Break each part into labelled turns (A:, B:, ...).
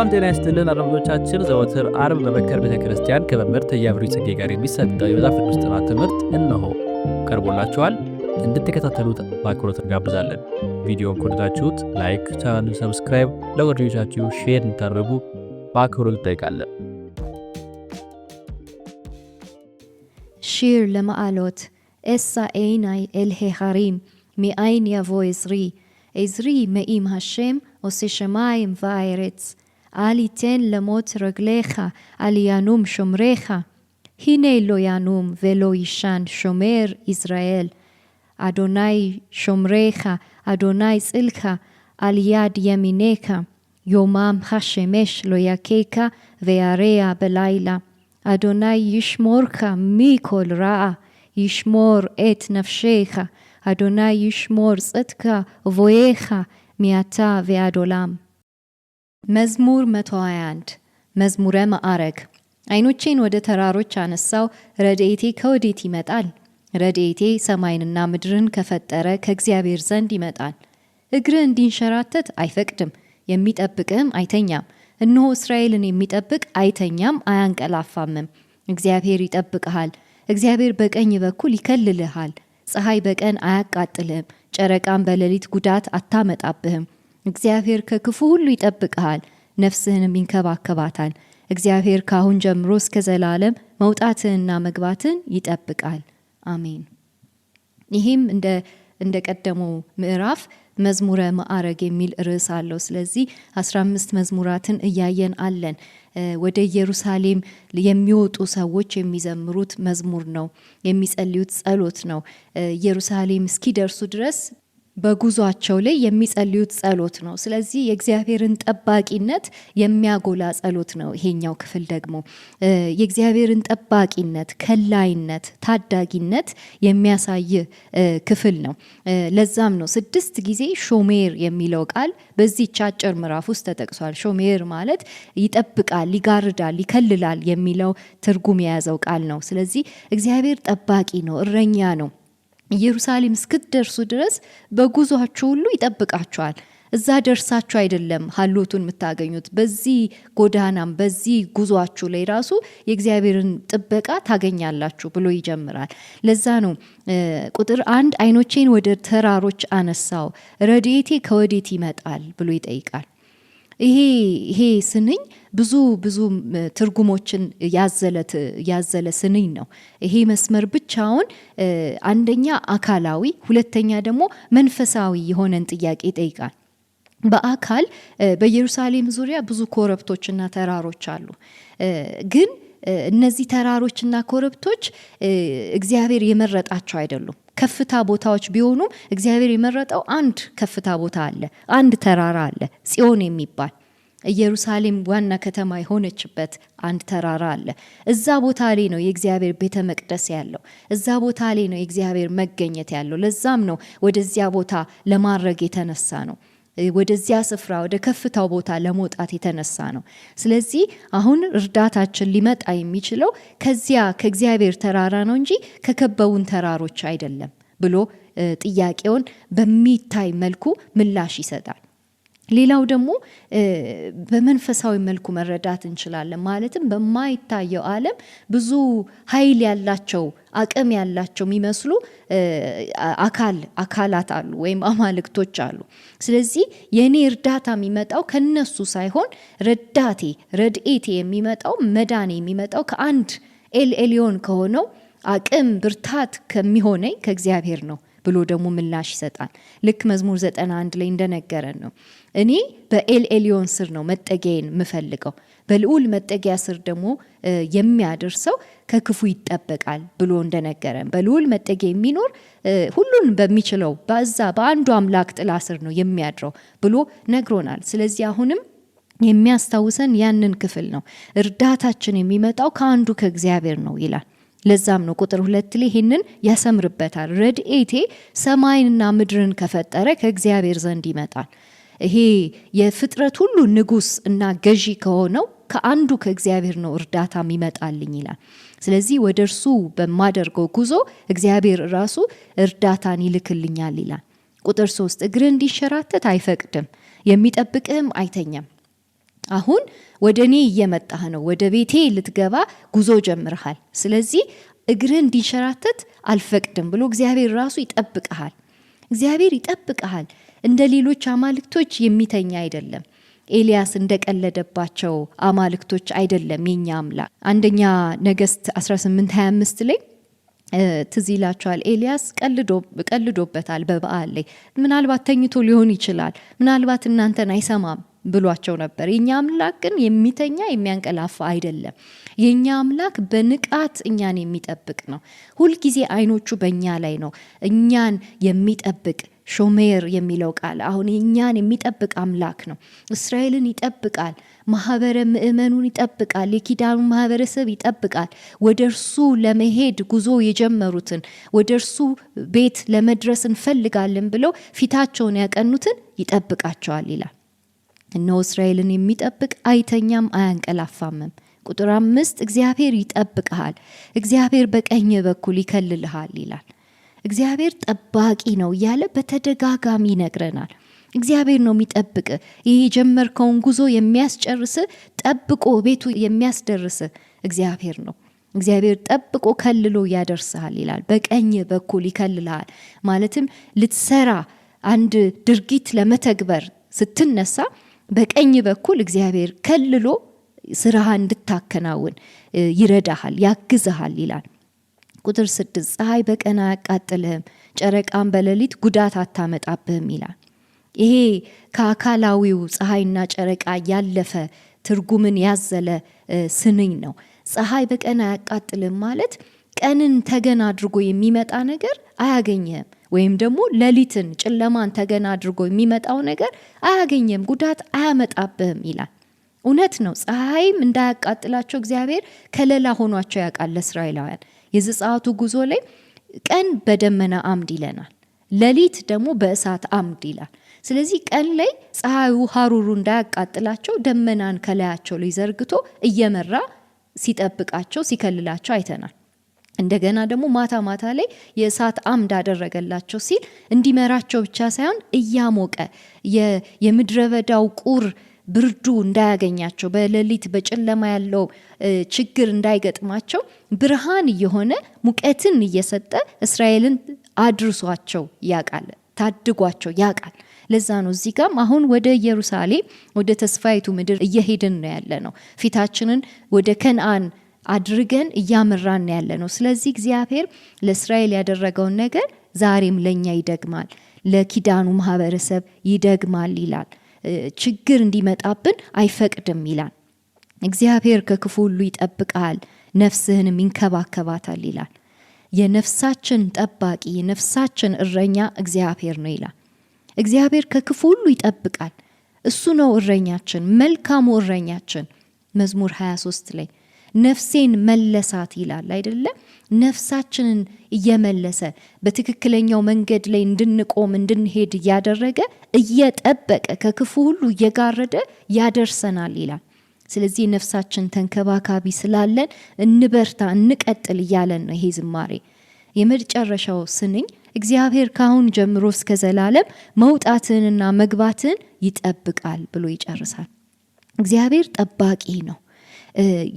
A: ሰላም ጤና ይስጥልን አድማጮቻችን። ዘወትር አርብ በመከር ቤተክርስቲያን ከመምህር ተያብሩ ጽጌ ጋር የሚሰጠው የመጽሐፍ ቅዱስ ጥናት ትምህርት እነሆ ቀርቦላችኋል። እንድትከታተሉት በአክብሮት እንጋብዛለን። ቪዲዮውን ከወደዳችሁት ላይክ፣ ቻናሉን ሰብስክራይብ፣ ለጓደኞቻችሁ ሼር እንድታደርጉ በአክብሮት እንጠይቃለን።
B: שיר למעלות, אשא עיני אל ההרים, מאין יבוא עזרי. עזרי מעם השם, עושה שמיים וארץ. אל יתן למוט רגליך, אל ינום שומריך. הנה לא ינום ולא ישן שומר ישראל. אדוני שומריך, אדוני צילך, על יד ימינך. יומם השמש לא יכך וירח בלילה. אדוני ישמורך מכל רע, ישמור את נפשך. אדוני ישמור צדקך ובואך מעתה ועד עולם. መዝሙር 121 መዝሙረ ማዕረግ። ዓይኖቼን ወደ ተራሮች አነሳው፣ ረድኤቴ ከወዴት ይመጣል? ረድኤቴ ሰማይንና ምድርን ከፈጠረ ከእግዚአብሔር ዘንድ ይመጣል። እግርህ እንዲንሸራተት አይፈቅድም፣ የሚጠብቅህም አይተኛም። እነሆ እስራኤልን የሚጠብቅ አይተኛም አያንቀላፋምም። እግዚአብሔር ይጠብቅሃል፣ እግዚአብሔር በቀኝ በኩል ይከልልሃል። ፀሐይ በቀን አያቃጥልህም፣ ጨረቃም በሌሊት ጉዳት አታመጣብህም። እግዚአብሔር ከክፉ ሁሉ ይጠብቅሃል፣ ነፍስህንም ይንከባከባታል። እግዚአብሔር ካሁን ጀምሮ እስከ ዘላለም መውጣትህንና መግባትህን ይጠብቃል። አሜን። ይህም እንደ ቀደመው ምዕራፍ መዝሙረ ማዕረግ የሚል ርዕስ አለው። ስለዚህ 15 መዝሙራትን እያየን አለን። ወደ ኢየሩሳሌም የሚወጡ ሰዎች የሚዘምሩት መዝሙር ነው፣ የሚጸልዩት ጸሎት ነው። ኢየሩሳሌም እስኪደርሱ ድረስ በጉዟቸው ላይ የሚጸልዩት ጸሎት ነው። ስለዚህ የእግዚአብሔርን ጠባቂነት የሚያጎላ ጸሎት ነው። ይሄኛው ክፍል ደግሞ የእግዚአብሔርን ጠባቂነት፣ ከላይነት፣ ታዳጊነት የሚያሳይ ክፍል ነው። ለዛም ነው 6 ጊዜ ሾሜር የሚለው ቃል በዚህ አጭር ምዕራፍ ውስጥ ተጠቅሷል። ሾሜር ማለት ይጠብቃል፣ ይጋርዳል፣ ይከልላል የሚለው ትርጉም የያዘው ቃል ነው። ስለዚህ እግዚአብሔር ጠባቂ ነው፣ እረኛ ነው። ኢየሩሳሌም እስክትደርሱ ድረስ በጉዟችሁ ሁሉ ይጠብቃችኋል። እዛ ደርሳችሁ አይደለም ሀሎቱን የምታገኙት፣ በዚህ ጎዳናም በዚህ ጉዟችሁ ላይ ራሱ የእግዚአብሔርን ጥበቃ ታገኛላችሁ ብሎ ይጀምራል። ለዛ ነው ቁጥር 1 ዓይኖቼን ወደ ተራሮች አነሳው፣ ረድኤቴ ከወዴት ይመጣል ብሎ ይጠይቃል። ይሄ ስንኝ ብዙ ትርጉሞችን ያዘለ ስንኝ ነው። ይሄ መስመር ብቻውን አንደኛ አካላዊ፣ ሁለተኛ ደግሞ መንፈሳዊ የሆነን ጥያቄ ይጠይቃል። በአካል በኢየሩሳሌም ዙሪያ ብዙ ኮረብቶችና ተራሮች አሉ። ግን እነዚህ ተራሮችና ኮረብቶች እግዚአብሔር የመረጣቸው አይደሉም። ከፍታ ቦታዎች ቢሆኑም እግዚአብሔር የመረጠው አንድ ከፍታ ቦታ አለ፣ አንድ ተራራ አለ፣ ጽዮን የሚባል ኢየሩሳሌም ዋና ከተማ የሆነችበት አንድ ተራራ አለ። እዛ ቦታ ላይ ነው የእግዚአብሔር ቤተ መቅደስ ያለው። እዛ ቦታ ላይ ነው የእግዚአብሔር መገኘት ያለው። ለዛም ነው ወደዚያ ቦታ ለማድረግ የተነሳ ነው፣ ወደዚያ ስፍራ ወደ ከፍታው ቦታ ለመውጣት የተነሳ ነው። ስለዚህ አሁን እርዳታችን ሊመጣ የሚችለው ከዚያ ከእግዚአብሔር ተራራ ነው እንጂ ከከበቡን ተራሮች አይደለም ብሎ ጥያቄውን በሚታይ መልኩ ምላሽ ይሰጣል። ሌላው ደግሞ በመንፈሳዊ መልኩ መረዳት እንችላለን። ማለትም በማይታየው ዓለም ብዙ ኃይል ያላቸው አቅም ያላቸው የሚመስሉ አካላት አሉ ወይም አማልክቶች አሉ። ስለዚህ የኔ እርዳታ የሚመጣው ከነሱ ሳይሆን ረድኤቴ የሚመጣው መዳኔ የሚመጣው ከአንድ ኤልኤሊዮን ከሆነው አቅም ብርታት ከሚሆነኝ ከእግዚአብሔር ነው ብሎ ደግሞ ምላሽ ይሰጣል። ልክ መዝሙር 91 ላይ እንደነገረን ነው። እኔ በኤልኤሊዮን ስር ነው መጠጊያን የምፈልገው፣ በልዑል መጠጊያ ስር ደግሞ የሚያደርሰው ከክፉ ይጠበቃል ብሎ እንደነገረን፣ በልዑል መጠጊያ የሚኖር ሁሉን በሚችለው በዛ በአንዱ አምላክ ጥላ ስር ነው የሚያድረው ብሎ ነግሮናል። ስለዚህ አሁንም የሚያስታውሰን ያንን ክፍል ነው። እርዳታችን የሚመጣው ከአንዱ ከእግዚአብሔር ነው ይላል። ለዛም ነው ቁጥር 2 ላይ ይሄንን ያሰምርበታል። ረድኤቴ ሰማይንና ምድርን ከፈጠረ ከእግዚአብሔር ዘንድ ይመጣል። ይሄ የፍጥረት ሁሉ ንጉስ እና ገዢ ከሆነው ከአንዱ ከእግዚአብሔር ነው እርዳታ የሚመጣልኝ ይላል። ስለዚህ ወደ እርሱ በማደርገው ጉዞ እግዚአብሔር ራሱ እርዳታን ይልክልኛል ይላል። ቁጥር 3 እግር እንዲሸራተት አይፈቅድም፣ የሚጠብቅህም አይተኛም። አሁን ወደ እኔ እየመጣህ ነው፣ ወደ ቤቴ ልትገባ ጉዞ ጀምረሃል። ስለዚህ እግርህ እንዲንሸራተት አልፈቅድም ብሎ እግዚአብሔር ራሱ ይጠብቀሃል። እግዚአብሔር ይጠብቀሃል። እንደ ሌሎች አማልክቶች የሚተኛ አይደለም። ኤልያስ እንደቀለደባቸው አማልክቶች አይደለም የኛ አምላክ። አንደኛ ነገሥት 18:25 ላይ ትዝ ይላችኋል። ኤልያስ ቀልዶበታል በበዓል ላይ። ምናልባት ተኝቶ ሊሆን ይችላል፣ ምናልባት እናንተን አይሰማም ብሏቸው ነበር። የኛ አምላክ ግን የሚተኛ የሚያንቀላፋ አይደለም። የኛ አምላክ በንቃት እኛን የሚጠብቅ ነው። ሁልጊዜ አይኖቹ በእኛ ላይ ነው። እኛን የሚጠብቅ ሾሜር የሚለው ቃል አሁን እኛን የሚጠብቅ አምላክ ነው። እስራኤልን ይጠብቃል፣ ማህበረ ምእመኑን ይጠብቃል፣ የኪዳኑ ማህበረሰብ ይጠብቃል። ወደ እርሱ ለመሄድ ጉዞ የጀመሩትን ወደ እርሱ ቤት ለመድረስ እንፈልጋለን ብለው ፊታቸውን ያቀኑትን ይጠብቃቸዋል ይላል። እነሆ እስራኤልን የሚጠብቅ አይተኛም አያንቀላፋምም። ቁጥር 5 እግዚአብሔር ይጠብቅሃል፣ እግዚአብሔር በቀኝ በኩል ይከልልሃል ይላል። እግዚአብሔር ጠባቂ ነው እያለ በተደጋጋሚ ይነግረናል። እግዚአብሔር ነው የሚጠብቅ። ይሄ የጀመርከውን ጉዞ የሚያስጨርስ ጠብቆ ቤቱ የሚያስደርስ እግዚአብሔር ነው። እግዚአብሔር ጠብቆ ከልሎ ያደርስሃል ይላል። በቀኝ በኩል ይከልልሃል ማለትም ልትሰራ አንድ ድርጊት ለመተግበር ስትነሳ በቀኝ በኩል እግዚአብሔር ከልሎ ስራህን እንድታከናውን ይረዳሃል፣ ያግዝሃል ይላል። ቁጥር 6 ፀሐይ በቀን አያቃጥልህም፣ ጨረቃም በሌሊት ጉዳት አታመጣብህም ይላል። ይሄ ከአካላዊው ፀሐይና ጨረቃ ያለፈ ትርጉምን ያዘለ ስንኝ ነው። ፀሐይ በቀን አያቃጥልህም ማለት ቀንን ተገን አድርጎ የሚመጣ ነገር አያገኘህም፣ ወይም ደግሞ ሌሊትን ጨለማን ተገን አድርጎ የሚመጣው ነገር አያገኘህም፣ ጉዳት አያመጣብህም ይላል። እውነት ነው። ፀሐይም እንዳያቃጥላቸው እግዚአብሔር ከለላ ሆኗቸው ያውቃል ለእስራኤላውያን። የዘጸአቱ ጉዞ ላይ ቀን በደመና አምድ ይለናል፣ ሌሊት ደግሞ በእሳት አምድ ይላል። ስለዚህ ቀን ላይ ፀሐዩ ሀሩሩ እንዳያቃጥላቸው ደመናን ከላያቸው ላይ ዘርግቶ እየመራ ሲጠብቃቸው ሲከልላቸው አይተናል። እንደገና ደግሞ ማታ ማታ ላይ የእሳት አምድ አደረገላቸው ሲል እንዲመራቸው ብቻ ሳይሆን እያሞቀ የምድረ በዳው ቁር ብርዱ እንዳያገኛቸው፣ በሌሊት በጨለማ ያለው ችግር እንዳይገጥማቸው ብርሃን እየሆነ ሙቀትን እየሰጠ እስራኤልን አድርሷቸው ያቃል፣ ታድጓቸው ያቃል። ለዛ ነው እዚህ ጋር አሁን ወደ ኢየሩሳሌም ወደ ተስፋይቱ ምድር እየሄድን ነው ያለ ነው። ፊታችንን ወደ ከነዓን አድርገን እያመራን ያለ ነው። ስለዚህ እግዚአብሔር ለእስራኤል ያደረገውን ነገር ዛሬም ለኛ ይደግማል፣ ለኪዳኑ ማህበረሰብ ይደግማል ይላል። ችግር እንዲመጣብን አይፈቅድም ይላል። እግዚአብሔር ከክፉ ሁሉ ይጠብቃል፣ ነፍስህንም ይንከባከባታል ይላል። የነፍሳችን ጠባቂ የነፍሳችን እረኛ እግዚአብሔር ነው ይላል። እግዚአብሔር ከክፉ ሁሉ ይጠብቃል። እሱ ነው እረኛችን፣ መልካሙ እረኛችን። መዝሙር 23 ላይ ነፍሴን መለሳት ይላል አይደለ? ነፍሳችንን እየመለሰ በትክክለኛው መንገድ ላይ እንድንቆም እንድንሄድ እያደረገ እየጠበቀ ከክፉ ሁሉ እየጋረደ ያደርሰናል ይላል። ስለዚህ ነፍሳችን ተንከባካቢ ስላለን እንበርታ እንቀጥል እያለን ነው ይሄ ዝማሬ። የመጨረሻው ስንኝ እግዚአብሔር ካሁን ጀምሮ እስከ ዘላለም መውጣትንና መግባትን ይጠብቃል ብሎ ይጨርሳል። እግዚአብሔር ጠባቂ ነው።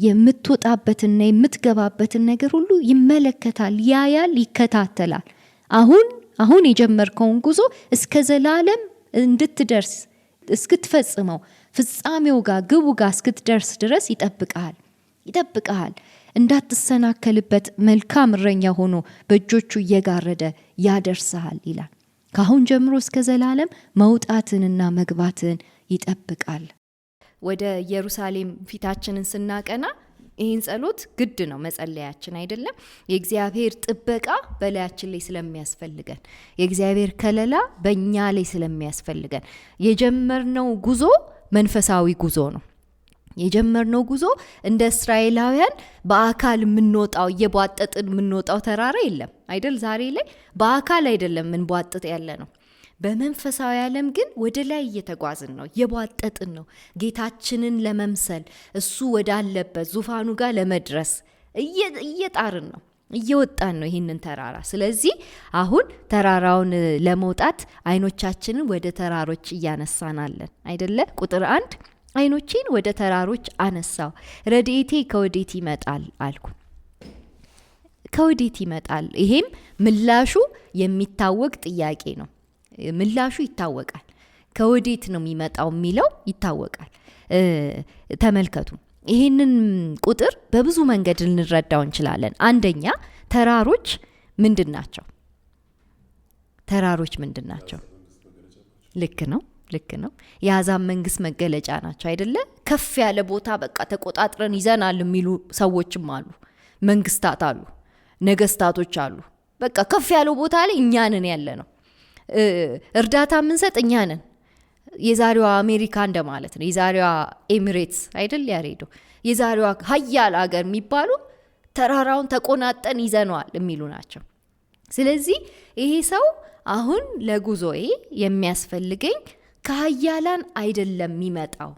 B: የምትወጣበትና የምትገባበትን ነገር ሁሉ ይመለከታል፣ ያያል፣ ይከታተላል። አሁን የጀመርከውን ጉዞ እስከ ዘላለም እንድትደርስ እስክትፈጽመው ፍጻሜው ጋር ግቡ ጋር እስክትደርስ ድረስ ይጠብቃል። እንዳትሰናከልበት መልካም እረኛ ሆኖ በእጆቹ እየጋረደ ያደርስሃል ይላል። ካሁን ጀምሮ እስከ ዘላለም መውጣትንና መግባትን ይጠብቃል። ወደ ኢየሩሳሌም ፊታችንን ስናቀና ይህን ጸሎት ግድ ነው መጸለያችን አይደለም? የእግዚአብሔር ጥበቃ በላያችን ላይ ስለሚያስፈልገን፣ የእግዚአብሔር ከለላ በእኛ ላይ ስለሚያስፈልገን የጀመርነው ጉዞ መንፈሳዊ ጉዞ ነው። የጀመርነው ጉዞ እንደ እስራኤላውያን በአካል የምንወጣው እየቧጠጥን የምንወጣው ተራራ የለም አይደል? ዛሬ ላይ በአካል አይደለም የምንቧጥጥ ያለ ነው። በመንፈሳዊ ዓለም ግን ወደ ላይ እየተጓዝን ነው፣ እየቧጠጥን ነው። ጌታችንን ለመምሰል እሱ ወዳለበት ዙፋኑ ጋር ለመድረስ እየጣርን ነው፣ እየወጣን ነው ይህንን ተራራ። ስለዚህ አሁን ተራራውን ለመውጣት አይኖቻችንን ወደ ተራሮች እያነሳናለን አይደለ? ቁጥር 1 ዓይኖቼን ወደ ተራሮች አነሳው፣ ረድኤቴ ከወዴት ይመጣል አልኩ። ከወዴት ይመጣል? ይሄም ምላሹ የሚታወቅ ጥያቄ ነው። ምላሹ ይታወቃል። ከወዴት ነው የሚመጣው የሚለው ይታወቃል። ተመልከቱ፣ ይህንን ቁጥር በብዙ መንገድ ልንረዳው እንችላለን። አንደኛ ተራሮች ምንድን ናቸው? ተራሮች ምንድን ናቸው? ልክ ነው። የአሕዛብ መንግስት መገለጫ ናቸው አይደለ? ከፍ ያለ ቦታ በቃ ተቆጣጥረን ይዘናል የሚሉ ሰዎችም አሉ። መንግስታት አሉ፣ ነገስታቶች አሉ። በቃ ከፍ ያለው ቦታ ላይ እኛ ነን ያለ ነው። እርዳታ የምንሰጥ እኛ ነን። የዛሬዋ አሜሪካ እንደማለት ነው። የዛሬዋ ኤሚሬትስ አይደል? ያሬዶ የዛሬዋ ሀያል ሀገር የሚባሉ ተራራውን ተቆናጠን ይዘነዋል የሚሉ ናቸው። ስለዚህ ይሄ ሰው አሁን ለጉዞዬ የሚያስፈልገኝ ከሀያላን አይደለም የሚመጣው።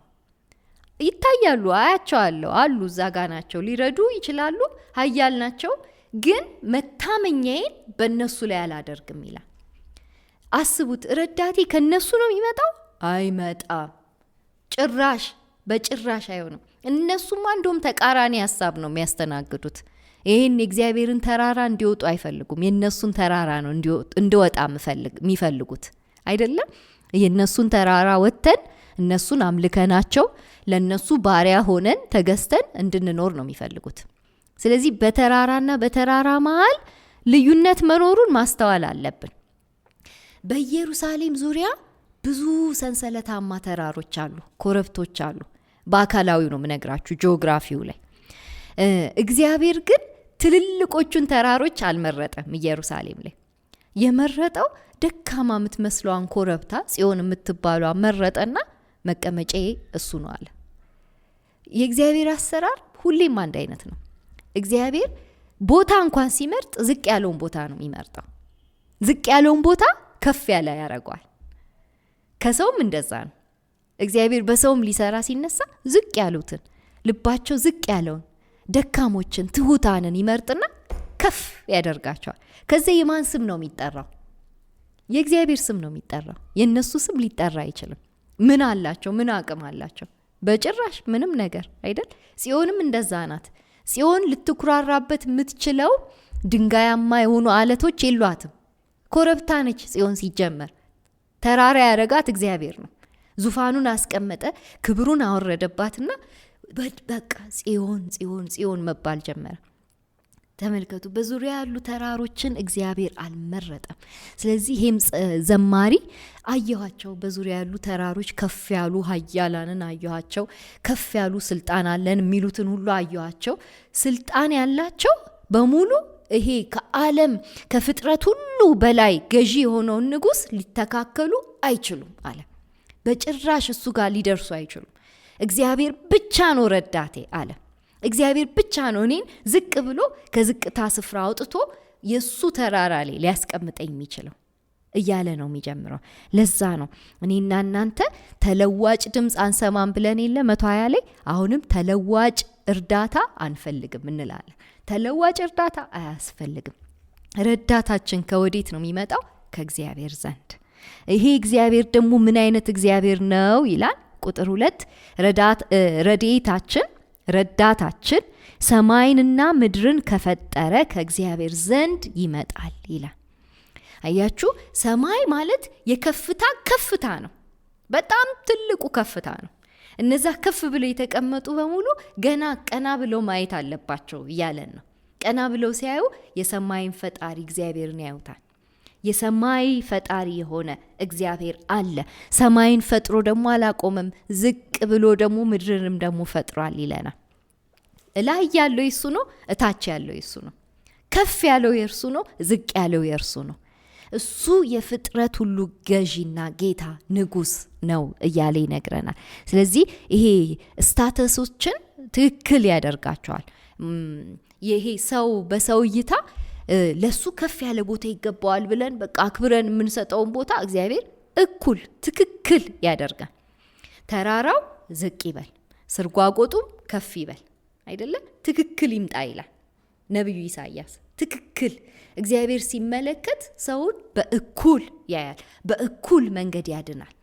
B: ይታያሉ፣ አያቸዋለሁ፣ አሉ፣ እዛ ጋ ናቸው፣ ሊረዱ ይችላሉ፣ ሀያል ናቸው። ግን መታመኛዬን በእነሱ ላይ አላደርግም ይላል። አስቡት፣ ረዳቴ ከነሱ ነው የሚመጣው? አይመጣም። በጭራሽ አይሆንም። እነሱማ እንደውም ተቃራኒ ሀሳብ ነው የሚያስተናግዱት። ይህን የእግዚአብሔርን ተራራ እንዲወጡ አይፈልጉም። የእነሱን ተራራ ነው እንዲወጣ የሚፈልጉት አይደለም። የእነሱን ተራራ ወጥተን እነሱን አምልከናቸው ለእነሱ ባሪያ ሆነን ተገዝተን እንድንኖር ነው የሚፈልጉት። ስለዚህ በተራራና በተራራ መሃል ልዩነት መኖሩን ማስተዋል አለብን። በኢየሩሳሌም ዙሪያ ብዙ ሰንሰለታማ ተራሮች አሉ፣ ኮረብቶች አሉ። በአካላዊው ነው የምነግራችሁ፣ ጂኦግራፊው ላይ። እግዚአብሔር ግን ትልልቆቹን ተራሮች አልመረጠም። ኢየሩሳሌም ላይ የመረጠው ደካማ የምትመስለዋን ኮረብታ ጽዮን የምትባሏ መረጠና መቀመጫዬ እሱ ነው አለ። የእግዚአብሔር አሰራር ሁሌም አንድ አይነት ነው። እግዚአብሔር ቦታ እንኳን ሲመርጥ ዝቅ ያለውን ቦታ ነው የሚመርጠው። ዝቅ ያለውን ቦታ ከፍ ያለ ያደርገዋል። ከሰውም እንደዛ ነው። እግዚአብሔር በሰውም ሊሰራ ሲነሳ ዝቅ ያሉትን፣ ልባቸው ዝቅ ያለውን፣ ደካሞችን፣ ትሁታንን ይመርጥና ከፍ ያደርጋቸዋል። ከዚህ የማን ስም ነው የሚጠራው? የእግዚአብሔር ስም ነው የሚጠራው። የእነሱ ስም ሊጠራ አይችልም። ምን አላቸው? ምን አቅም አላቸው? በጭራሽ ምንም ነገር አይደል? ጽዮንም እንደዛ ናት። ጽዮን ልትኩራራበት የምትችለው ድንጋያማ የሆኑ አለቶች የሏትም። ኮረብታ ነች ጽዮን። ሲጀመር ተራራ ያረጋት እግዚአብሔር ነው። ዙፋኑን አስቀመጠ፣ ክብሩን አወረደባትና በቃ ጽዮን ጽዮን ጽዮን መባል ጀመረ። ተመልከቱ፣ በዙሪያ ያሉ ተራሮችን እግዚአብሔር አልመረጠም። ስለዚህ ይሄም ዘማሪ አየኋቸው፣ በዙሪያ ያሉ ተራሮች ከፍ ያሉ ኃያላንን አየኋቸው፣ ከፍ ያሉ ስልጣን አለን የሚሉትን ሁሉ አየኋቸው። ስልጣን ያላቸው በሙሉ ይሄ ከዓለም ከፍጥረት ሁሉ በላይ ገዢ የሆነውን ንጉሥ ሊተካከሉ አይችሉም አለ። በጭራሽ እሱ ጋር ሊደርሱ አይችሉም። እግዚአብሔር ብቻ ነው ረዳቴ አለ። እግዚአብሔር ብቻ ነው እኔን ዝቅ ብሎ ከዝቅታ ስፍራ አውጥቶ የሱ ተራራ ላይ ሊያስቀምጠኝ የሚችለው እያለ ነው የሚጀምረው። ለዛ ነው እኔና እናንተ ተለዋጭ ድምፅ አንሰማም ብለን የለ 120 ላይ አሁንም ተለዋጭ እርዳታ አንፈልግም እንላለን። ተለዋጭ እርዳታ አያስፈልግም። ረዳታችን ከወዴት ነው የሚመጣው? ከእግዚአብሔር ዘንድ። ይሄ እግዚአብሔር ደግሞ ምን አይነት እግዚአብሔር ነው ይላል ቁጥር 2 ረዳታችን ሰማይንና ምድርን ከፈጠረ ከእግዚአብሔር ዘንድ ይመጣል ይላል። አያችሁ፣ ሰማይ ማለት ከፍታ ነው። በጣም ትልቁ ከፍታ ነው። እነዛ ከፍ ብለው የተቀመጡ በሙሉ ገና ቀና ብለው ማየት አለባቸው እያለን ነው። ቀና ብለው ሲያዩ የሰማይን ፈጣሪ እግዚአብሔርን ያዩታል። የሰማይ ፈጣሪ የሆነ እግዚአብሔር አለ። ሰማይን ፈጥሮ ደግሞ አላቆመም፣ ዝቅ ብሎ ደግሞ ምድርንም ደግሞ ፈጥሯል ይለናል። ላይ ያለው የሱ ነው፣ እታች ያለው የሱ ነው። ከፍ ያለው የእርሱ ነው፣ ዝቅ ያለው የእርሱ ነው። እሱ የፍጥረት ሁሉ ገዢና ጌታ ንጉስ ነው እያለ ይነግረናል። ስለዚህ ይሄ ስታተሶችን ትክክል ያደርጋቸዋል። ይሄ ሰው በሰው እይታ ለሱ ከፍ ያለ ቦታ ይገባዋል ብለን በቃ አክብረን የምንሰጠውን ቦታ እግዚአብሔር እኩል ትክክል ያደርጋል። ተራራው ዝቅ ይበል፣ ስርጓጎጡም ከፍ ይበል አይደለም፣ ትክክል ይምጣ ይላል ነብዩ ኢሳያስ። ትክክል እግዚአብሔር ሲመለከት ሰውን በእኩል ያያል፣ በእኩል መንገድ ያድናል።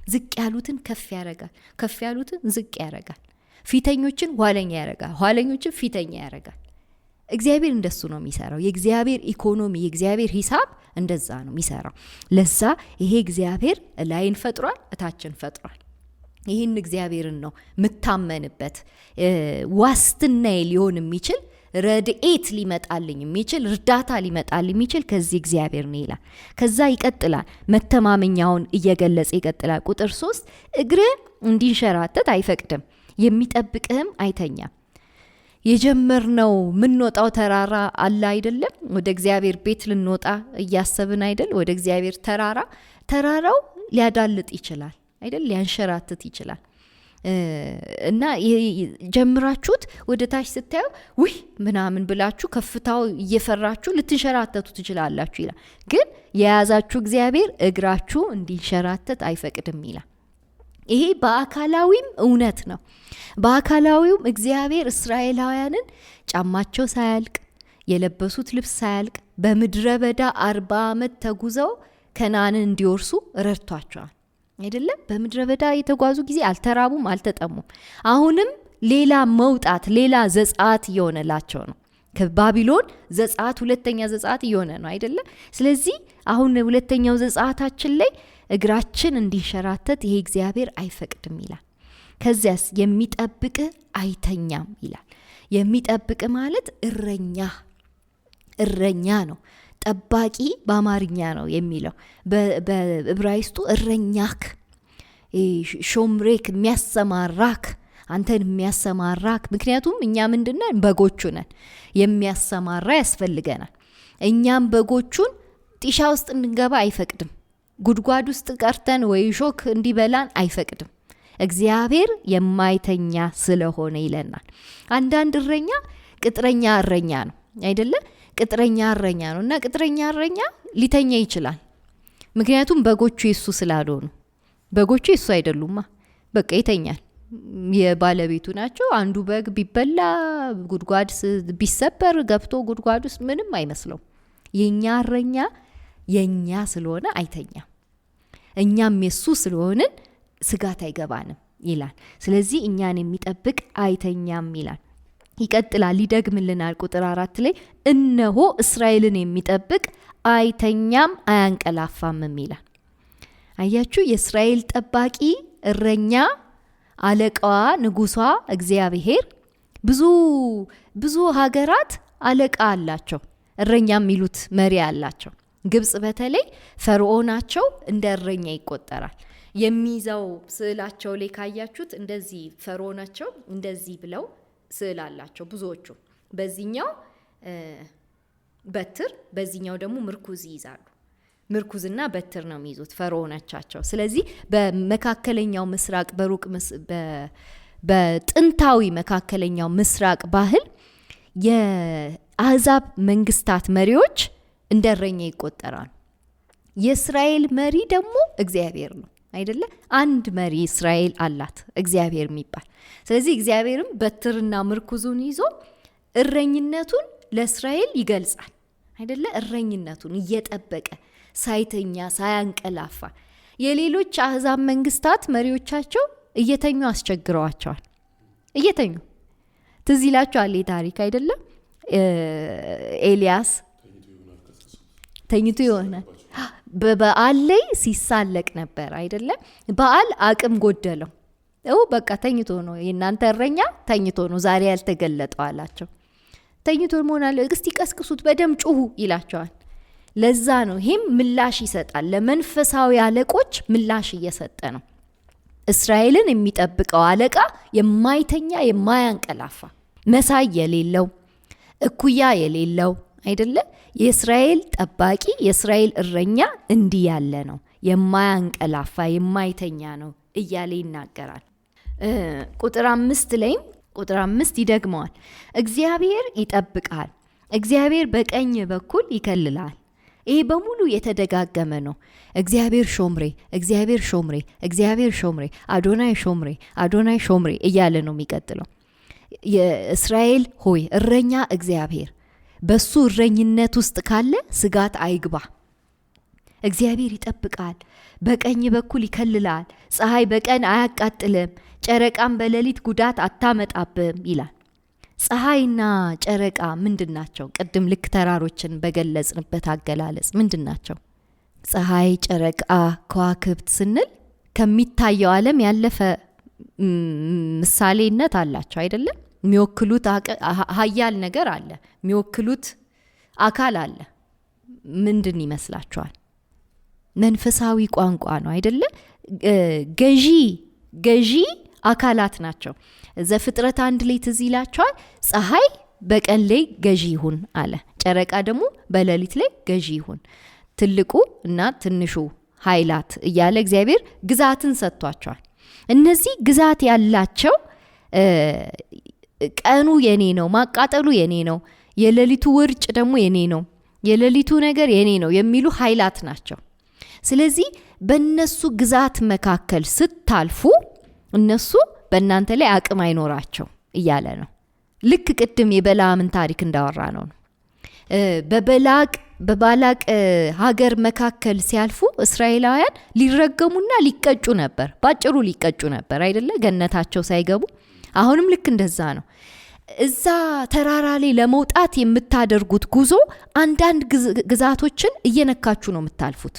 B: ዝቅ ያሉትን ከፍ ያደርጋል፣ ከፍ ያሉትን ዝቅ ያደርጋል። ፊተኞችን ኋለኛ ያደርጋል፣ ኋለኞችን ፊተኛ ያደርጋል። እግዚአብሔር እንደሱ ነው የሚሰራው። የእግዚአብሔር ኢኮኖሚ፣ የእግዚአብሔር ሂሳብ እንደዛ ነው የሚሰራው። ለዛ ይሄ እግዚአብሔር ላይን ፈጥሯል፣ እታችን ፈጥሯል። ይህን እግዚአብሔርን ነው ምታመንበት። ዋስትናዬ ሊሆን የሚችል ረድኤት ሊመጣልኝ የሚችል እርዳታ ሊመጣልኝ የሚችል ከዚህ እግዚአብሔር ነው ይላል። ከዛ ይቀጥላል፣ መተማመኛውን እየገለጸ ይቀጥላል። ቁጥር 3 እግርህ እንዲንሸራተት አይፈቅድም፣ የሚጠብቅህም አይተኛም። የጀመርነው ምንወጣው ተራራ አለ አይደለም? ወደ እግዚአብሔር ቤት ልንወጣ እያሰብን አይደል? ወደ እግዚአብሔር ተራራው ሊያዳልጥ ይችላል አይደል? ሊያንሸራትት ይችላል። እና ጀምራችሁት ወደ ታች ስታዩ ውይ ምናምን ብላችሁ ከፍታው እየፈራችሁ ልትንሸራተቱ ትችላላችሁ ይላል። ግን የያዛችሁ እግዚአብሔር እግራችሁ እንዲንሸራተት አይፈቅድም ይላል። ይሄ በአካላዊም እውነት ነው። በአካላዊውም እግዚአብሔር እስራኤላውያንን ጫማቸው ሳያልቅ የለበሱት ልብስ ሳያልቅ በምድረ በዳ 40 ዓመት ተጉዘው ከነዓንን እንዲወርሱ ረድቷቸዋል አይደለም? በምድረ በዳ የተጓዙ ጊዜ አልተራቡም፣ አልተጠሙም። አሁንም ሌላ መውጣት፣ ሌላ ዘጸአት እየሆነላቸው ነው። ከባቢሎን ዘጸአት፣ ሁለተኛ ዘጸአት እየሆነ ነው አይደለም? ስለዚህ አሁን ሁለተኛው ዘጸአታችን ላይ እግራችን እንዲንሸራተት ይሄ እግዚአብሔር አይፈቅድም ይላል። ከዚያስ የሚጠብቅ አይተኛም ይላል። የሚጠብቅ ማለት እረኛ ነው። ጠባቂ በአማርኛ ነው የሚለው። በዕብራይስጡ እረኛክ፣ ሾምሬክ፣ የሚያሰማራክ፣ አንተን የሚያሰማራክ። ምክንያቱም እኛ ምንድነን? በጎቹ ነን። የሚያሰማራ ያስፈልገናል። እኛም በጎቹን ጢሻ ውስጥ እንድንገባ አይፈቅድም። ጉድጓድ ውስጥ ቀርተን ወይ ሾክ እንዲበላን አይፈቅድም። እግዚአብሔር የማይተኛ ስለሆነ ይለናል። አንዳንድ እረኛ ቅጥረኛ እረኛ ነው አይደለ? ቅጥረኛ እረኛ ነው እና ቅጥረኛ እረኛ ሊተኛ ይችላል። ምክንያቱም በጎቹ የሱ ስላልሆኑ። በጎቹ የሱ አይደሉማ፣ በቃ ይተኛል። የባለቤቱ ናቸው። አንዱ በግ ቢበላ ጉድጓድ ቢሰበር ገብቶ ጉድጓድ ውስጥ ምንም አይመስለው። የኛ እረኛ የኛ ስለሆነ አይተኛም። እኛም የሱ ስለሆንን ስጋት አይገባንም ይላል። ስለዚህ እኛን የሚጠብቅ አይተኛም ይላል። ይቀጥላል፣ ይደግምልናል። ቁጥር 4 ላይ እነሆ እስራኤልን የሚጠብቅ አይተኛም አያንቀላፋም ይላል። አያችሁ፣ የእስራኤል ጠባቂ እረኛ፣ አለቃዋ፣ ንጉሷ እግዚአብሔር። ብዙ ሀገራት አለቃ አላቸው፣ እረኛ የሚሉት መሪ አላቸው። ግብጽ በተለይ ፈርዖናቸው እንደ እረኛ ይቆጠራል። የሚይዘው ስዕላቸው ላይ ካያችሁት እንደዚህ ፈርዖናቸው እንደዚህ ብለው ስዕል አላቸው ብዙዎቹ። በዚህኛው በትር፣ በዚህኛው ደግሞ ምርኩዝ ይይዛሉ። ምርኩዝና በትር ነው የሚይዙት ፈርዖናቸው። ስለዚህ በመካከለኛው ምስራቅ በጥንታዊ መካከለኛው ምስራቅ ባህል የአሕዛብ መንግስታት መሪዎች እንደ እረኛ ይቆጠራሉ። የእስራኤል መሪ ደግሞ እግዚአብሔር ነው አይደለ? አንድ መሪ እስራኤል አላት፣ እግዚአብሔር የሚባል። ስለዚህ እግዚአብሔርም በትርና ምርኩዙን ይዞ እረኝነቱን ለእስራኤል ይገልጻል አይደለ? እረኝነቱን እየጠበቀ ሳይተኛ ሳያንቀላፋ። የሌሎች አሕዛብ መንግስታት መሪዎቻቸው እየተኙ አስቸግረዋቸዋል። እየተኙ ትዝ ይላችኋል ታሪክ አይደለም? ኤልያስ ተኝቶ ይሆናል በበዓል ላይ ሲሳለቅ ነበር አይደለም? በዓል አቅም ጎደለው። በቃ ተኝቶ ነው፣ የእናንተ እረኛ ተኝቶ ነው ዛሬ ያልተገለጠው አላቸው። ተኝቶ መሆናል፣ እስቲ ቀስቅሱት፣ በደም ጩሁ ይላቸዋል። ለዛ ነው ይህም ምላሽ ይሰጣል። ለመንፈሳዊ አለቆች ምላሽ እየሰጠ ነው። እስራኤልን የሚጠብቀው አለቃ የማይተኛ የማያንቀላፋ፣ መሳይ የሌለው፣ እኩያ የሌለው አይደለ? የእስራኤል ጠባቂ፣ የእስራኤል እረኛ እንዲህ ያለ ነው፣ የማያንቀላፋ የማይተኛ ነው እያለ ይናገራል። ቁጥር 5 ይደግመዋል። እግዚአብሔር ይጠብቃል፣ እግዚአብሔር በቀኝ በኩል ይከልላል። ይሄ በሙሉ የተደጋገመ ነው። እግዚአብሔር ሾምሬ፣ እግዚአብሔር ሾምሬ፣ እግዚአብሔር ሾምሬ፣ አዶናይ ሾምሬ፣ አዶናይ ሾምሬ እያለ ነው የሚቀጥለው። የእስራኤል ሆይ እረኛ እግዚአብሔር፣ በሱ እረኝነት ውስጥ ካለ ስጋት አይግባ። እግዚአብሔር ይጠብቃል፣ በቀኝ በኩል ይከልላል፣ ፀሐይ በቀን አያቃጥልም፣ ጨረቃም በሌሊት ጉዳት አታመጣብም ይላል። ፀሐይና ጨረቃ ምንድናቸው? ቅድም ልክ ተራሮችን በገለጽንበት አገላለጽ ምንድናቸው? ፀሐይ፣ ጨረቃ፣ ከዋክብት ስንል ከሚታየው ዓለም ያለፈ ምሳሌነት አላቸው አይደለም? የሚወክሉት ሀያል ነገር አለ፣ የሚወክሉት አካል አለ። ምንድን ይመስላችኋል? መንፈሳዊ ቋንቋ ነው አይደለ? ገዢ አካላት ናቸው። ዘፍጥረት 1 ላይ ትዝ ይላችኋል። ፀሐይ በቀን ላይ ገዢ ይሁን አለ፣ ጨረቃ ደግሞ በሌሊት ላይ ገዢ ይሁን። ትልቁ እና ትንሹ ኃይላት እያለ እግዚአብሔር ግዛትን ሰጥቷቸዋል። እነዚህ ግዛት ያላቸው ቀኑ የኔ ነው፣ ማቃጠሉ የኔ ነው፣ የሌሊቱ ውርጭ ደግሞ የኔ ነው፣ የሌሊቱ ነገር የኔ ነው የሚሉ ኃይላት ናቸው። ስለዚህ በእነሱ ግዛት መካከል ስታልፉ እነሱ በእናንተ ላይ አቅም አይኖራቸው እያለ ነው። ልክ ቅድም የበለዓምን ታሪክ እንዳወራ ነው። በባላቅ ሀገር መካከል ሲያልፉ እስራኤላውያን ሊረገሙና ሊቀጩ ነበር፣ ባጭሩ ሊቀጩ ነበር አይደለ? ገነታቸው ሳይገቡ። አሁንም ልክ እንደዛ ነው። እዛ ተራራ ላይ ለመውጣት የምታደርጉት ጉዞ አንዳንድ ግዛቶችን እየነካችሁ ነው የምታልፉት።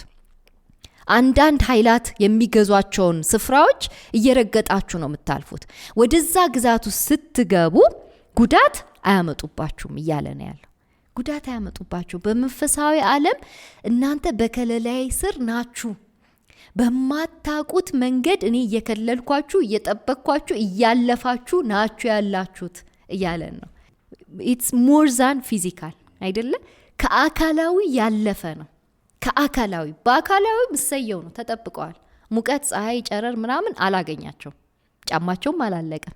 B: አንዳንድ ኃይላት የሚገዟቸውን ስፍራዎች እየረገጣችሁ ነው የምታልፉት። ወደዛ ግዛቱ ስትገቡ ጉዳት አያመጡባችሁም እያለ ነው ያለው። ጉዳት አያመጡባችሁ። በመንፈሳዊ ዓለም እናንተ በከለላይ ስር ናችሁ። በማታቁት መንገድ እኔ እየከለልኳችሁ፣ እየጠበቅኳችሁ፣ እያለፋችሁ ናችሁ ያላችሁት እያለን ነው። ኢትስ ሞር ዛን ፊዚካል አይደለ? ከአካላዊ ያለፈ ነው። ከአካላዊ በአካላዊ ምሰየው ነው፣ ተጠብቀዋል። ሙቀት፣ ፀሐይ፣ ጨረር ምናምን አላገኛቸው፣ ጫማቸውም አላለቀም፣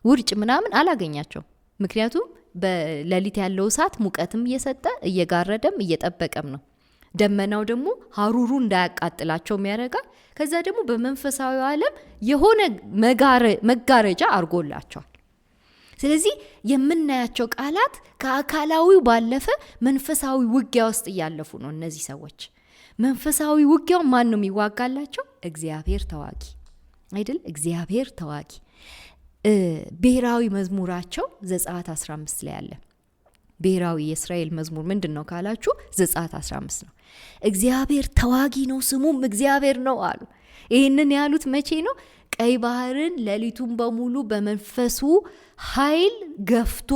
B: ውርጭ ምናምን አላገኛቸው። ምክንያቱም በሌሊት ያለው እሳት ሙቀትም እየሰጠ እየጋረደም እየጠበቀም ነው። ደመናው ደግሞ ሀሩሩ እንዳያቃጥላቸው የሚያደርጋል። ከዛ ደግሞ በመንፈሳዊ ዓለም የሆነ መጋረጃ አርጎላቸዋል። ስለዚህ የምናያቸው ቃላት ከአካላዊው ባለፈ መንፈሳዊ ውጊያ ውስጥ እያለፉ ነው እነዚህ ሰዎች። መንፈሳዊ ውጊያው ማን ነው የሚዋጋላቸው? እግዚአብሔር ተዋጊ አይደል? እግዚአብሔር ተዋጊ። ብሔራዊ መዝሙራቸው ዘጸአት 15 ላይ አለ። ብሔራዊ የእስራኤል መዝሙር ምንድን ነው ካላችሁ ዘጸአት 15 ነው። እግዚአብሔር ተዋጊ ነው፣ ስሙም እግዚአብሔር ነው አሉ። ይህንን ያሉት መቼ ነው? ቀይ ባህርን ሌሊቱን በሙሉ በመንፈሱ ኃይል ገፍቶ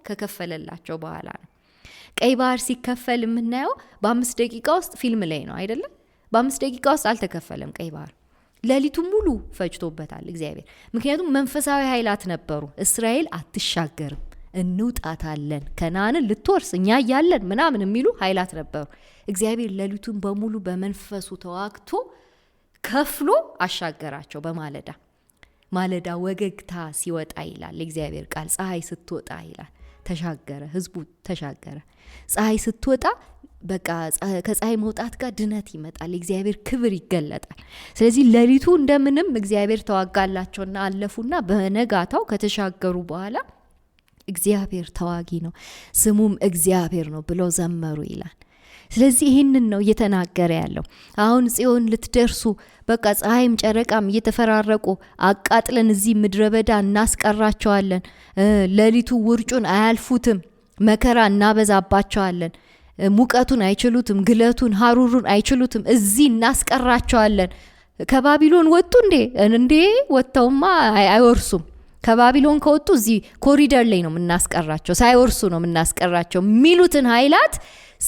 B: ከከፈለላቸው በኋላ ነው። ቀይ ባህር ሲከፈል የምናየው በ5 ደቂቃ ውስጥ ፊልም ላይ ነው አይደለም? በ5 ደቂቃ ውስጥ አልተከፈለም ቀይ ባህር። ሌሊቱን ሙሉ ፈጅቶበታል እግዚአብሔር። ምክንያቱም መንፈሳዊ ኃይላት ነበሩ። እስራኤል አትሻገርም፣ እንውጣታለን፣ ከነዓንን ልትወርስ እኛ እያለን ምናምን የሚሉ ኃይላት ነበሩ። እግዚአብሔር ሌሊቱን በሙሉ በመንፈሱ ተዋግቶ ከፍሎ አሻገራቸው። ማለዳ ወገግታ ሲወጣ ይላል እግዚአብሔር ቃል። ፀሐይ ስትወጣ ይላል ተሻገረ፣ ህዝቡ ተሻገረ። ፀሐይ ስትወጣ በቃ ከፀሐይ መውጣት ጋር ድነት ይመጣል፣ እግዚአብሔር ክብር ይገለጣል። ስለዚህ ሌሊቱ እንደምንም እግዚአብሔር ተዋጋላቸውና አለፉና በነጋታው ከተሻገሩ በኋላ እግዚአብሔር ተዋጊ ነው፣ ስሙም እግዚአብሔር ነው ብለው ዘመሩ ይላል። ስለዚህ ይህንን ነው እየተናገረ ያለው። አሁን ጽዮን ልትደርሱ በቃ ፀሐይም ጨረቃም እየተፈራረቁ አቃጥለን እዚህ ምድረ በዳ እናስቀራቸዋለን፣ ሌሊቱ ውርጩን አያልፉትም፣ መከራ እናበዛባቸዋለን፣ ሙቀቱን አይችሉትም፣ ግለቱን ሀሩሩን አይችሉትም፣ እዚህ እናስቀራቸዋለን። ከባቢሎን ወጡ እንዴ ወጥተውማ አይወርሱም። ከባቢሎን ከወጡ እዚህ ኮሪደር ላይ ነው የምናስቀራቸው፣ ሳይወርሱ ነው የምናስቀራቸው የሚሉትን ኃይላት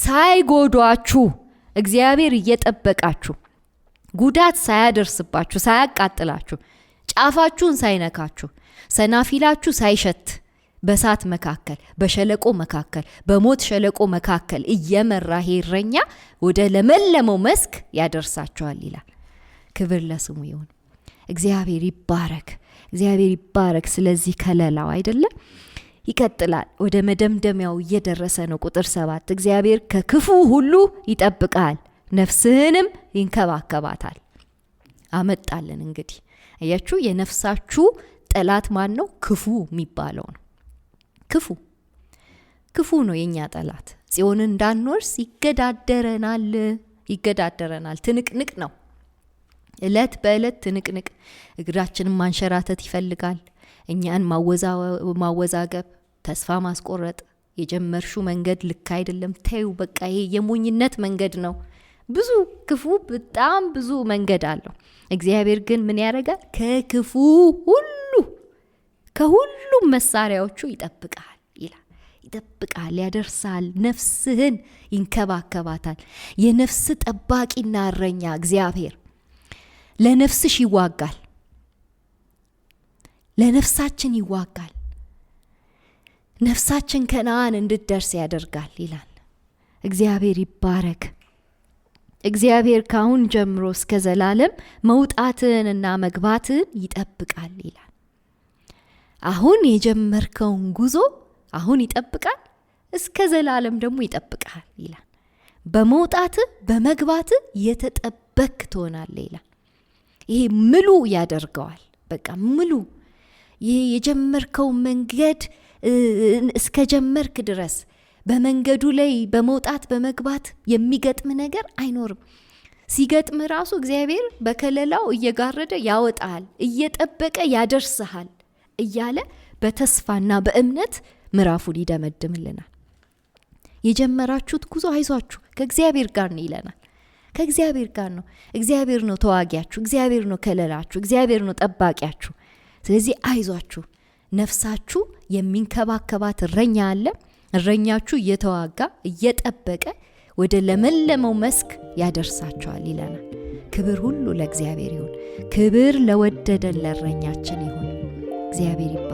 B: ሳይጎዷችሁ እግዚአብሔር እየጠበቃችሁ ጉዳት ሳያደርስባችሁ ሳያቃጥላችሁ ጫፋችሁን ሳይነካችሁ ሰናፊላችሁ ሳይሸት በሳት መካከል በሸለቆ መካከል በሞት ሸለቆ መካከል እየመራ እረኛ ወደ ለመለመው መስክ ያደርሳችኋል ይላል። ክብር ለስሙ ይሁን። እግዚአብሔር ይባረክ። ስለዚህ ከለላው አይደለም። ይቀጥላል። ወደ መደምደሚያው እየደረሰ ነው። ቁጥር 7 እግዚአብሔር ከክፉ ሁሉ ይጠብቃል፣ ነፍስህንም ይንከባከባታል። አመጣልን እንግዲህ አያችሁ፣ የነፍሳችሁ ጠላት ማን ነው? ክፉ የሚባለው ነው። ክፉ ነው የኛ ጠላት። ጽዮንን እንዳንወርስ ይገዳደረናል። ትንቅንቅ ነው። እለት በእለት ትንቅንቅ። እግራችንን ማንሸራተት ይፈልጋል። እኛን ማወዛገብ፣ ተስፋ ማስቆረጥ። የጀመርሹ መንገድ ልክ አይደለም፣ ተይው በቃ ይሄ የሞኝነት መንገድ ነው። ብዙ ክፉ በጣም ብዙ መንገድ አለው። እግዚአብሔር ግን ምን ያደርጋል? ከክፉ ሁሉ ከሁሉም መሳሪያዎቹ ይጠብቃል ይላል። ይጠብቃል፣ ያደርሳል፣ ነፍስህን ይንከባከባታል። የነፍስ ጠባቂና እረኛ እግዚአብሔር ለነፍስሽ ይዋጋል፣ ለነፍሳችን ይዋጋል። ነፍሳችን ከነዓን እንድትደርስ ያደርጋል ይላል። እግዚአብሔር ይባረክ። እግዚአብሔር ካሁን ጀምሮ እስከ ዘላለም መውጣትንና መግባትን ይጠብቃል ይላል። አሁን የጀመርከውን ጉዞ አሁን ይጠብቃል፣ እስከ ዘላለም ደግሞ ይጠብቃል ይላል። በመውጣት በመግባት የተጠበቅ ትሆናለህ ይላል። ይሄ ምሉ ያደርገዋል። በቃ ምሉ። ይሄ የጀመርከው መንገድ እስከ ጀመርክ ድረስ በመንገዱ ላይ በመውጣት በመግባት የሚገጥም ነገር አይኖርም። ሲገጥም ራሱ እግዚአብሔር በከለላው እየጋረደ ያወጣል፣ እየጠበቀ ያደርስሃል እያለ በተስፋና በእምነት ምዕራፉን ይደመድምልናል። የጀመራችሁት ጉዞ አይዟችሁ ከእግዚአብሔር ጋር ነው ይለናል። ከእግዚአብሔር ጋር ነው። እግዚአብሔር ነው ተዋጊያችሁ፣ እግዚአብሔር ነው ከለላችሁ፣ እግዚአብሔር ነው ጠባቂያችሁ። ስለዚህ አይዟችሁ። ነፍሳችሁ የሚንከባከባት እረኛ አለ። እረኛችሁ እየተዋጋ እየጠበቀ ወደ ለመለመው መስክ ያደርሳቸዋል ይለናል። ክብር ሁሉ ለእግዚአብሔር ይሁን። ክብር ለወደደን ለእረኛችን ይሁን። እግዚአብሔር ይባረክ።